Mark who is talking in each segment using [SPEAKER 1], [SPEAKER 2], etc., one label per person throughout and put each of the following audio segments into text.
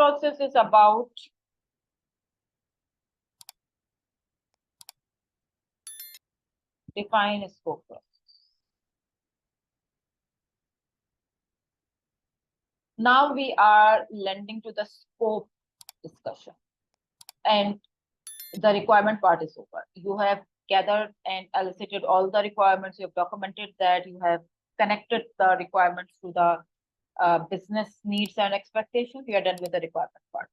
[SPEAKER 1] process is about define scope process. Now we are lending to the scope discussion, and the requirement part is over. You have gathered and elicited all the requirements. You have documented that. You have connected the requirements to the business needs and expectations. We are done with the requirement part.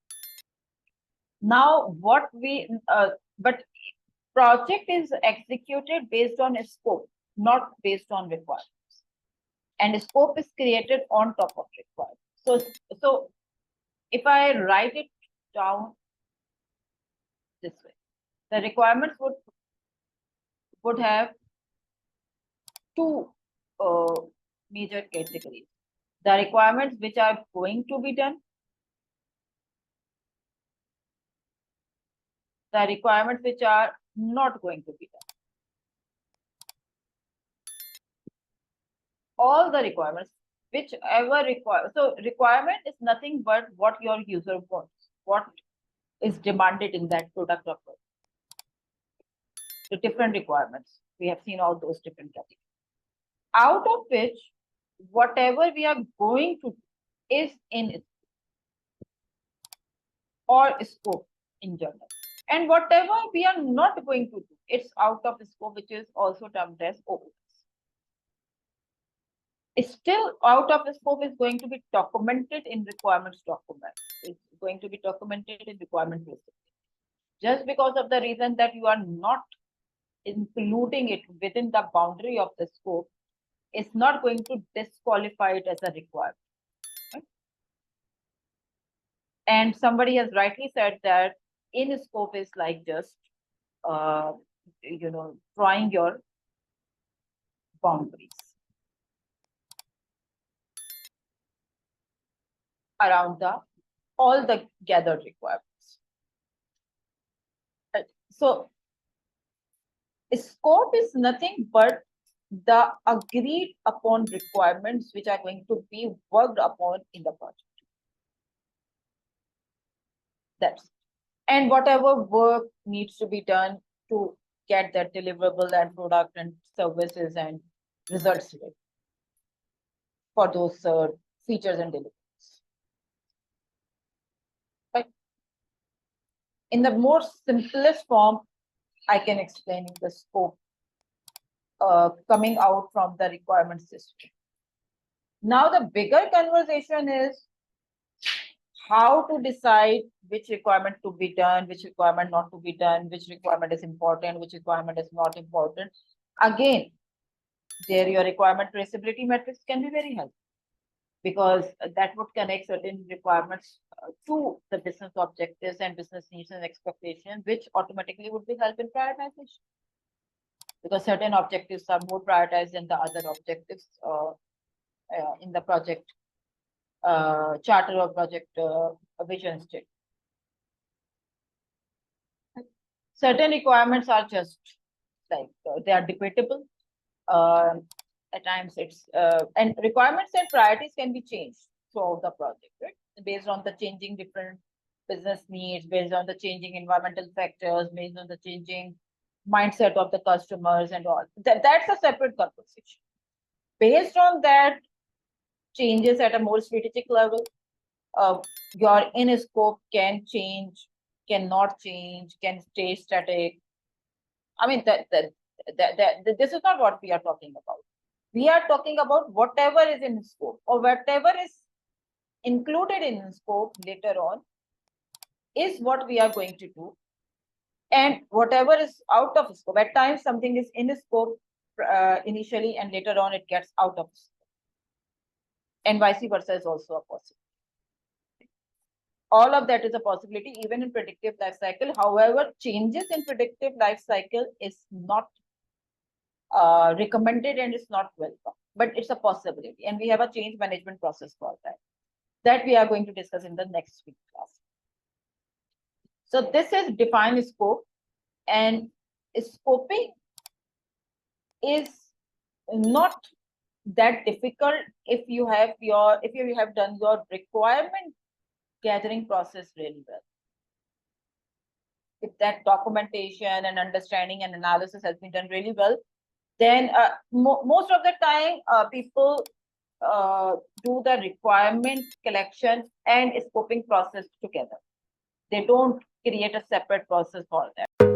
[SPEAKER 1] Now, but project is executed based on a scope, not based on requirements. And a scope is created on top of requirements. So if I write it down this way, the requirements would have two major categories. The requirements which are going to be done, the requirements which are not going to be done. All the requirements, whichever require. So requirement is nothing but what your user wants, what is demanded in that product or service. The different requirements. We have seen all those different categories. Out of which, whatever we are going to do is in its or scope in general. And whatever we are not going to do, it's out of scope, which is also termed as OTTC. Still out of scope is going to be documented in requirements document. It's going to be documented in requirement basis. Just because of the reason that you are not including it within the boundary of the scope, is not going to disqualify it as a requirement. Right? And somebody has rightly said that in scope is like just drawing your boundaries around all the gathered requirements. So scope is nothing but the agreed upon requirements which are going to be worked upon in the project. That's it. And whatever work needs to be done to get that deliverable and product and services and results for those features and deliveries. Right? In the more simplest form, I can explain the scope coming out from the requirement system. Now the bigger conversation is how to decide which requirement to be done, which requirement not to be done, which requirement is important, which requirement is not important. Again, there your requirement traceability metrics can be very helpful, because that would connect certain requirements to the business objectives and business needs and expectations, which automatically would be help in prioritization. Because certain objectives are more prioritized than the other objectives in the project charter or project vision state. Certain requirements are just like they are debatable. At times it's and requirements and priorities can be changed throughout the project, right? Based on the changing different business needs, based on the changing environmental factors, based on the changing mindset of the customers and all. That's a separate conversation. Based on that, changes at a more strategic level, your in scope can change, cannot change, can stay static. I mean, this is not what we are talking about. We are talking about whatever is in scope or whatever is included in scope later on is what we are going to do. And whatever is out of scope, at times something is in scope initially and later on it gets out of scope. And vice versa is also a possibility. All of that is a possibility even in predictive life cycle. However, changes in predictive life cycle is not recommended and it's not welcome, but it's a possibility. And we have a change management process for that. That we are going to discuss in the next week class. So this is define scope, and scoping is not that difficult if you have done your requirement gathering process really well. If that documentation and understanding and analysis has been done really well, then most of the time people do the requirement collection and scoping process together. They don't create a separate process for that.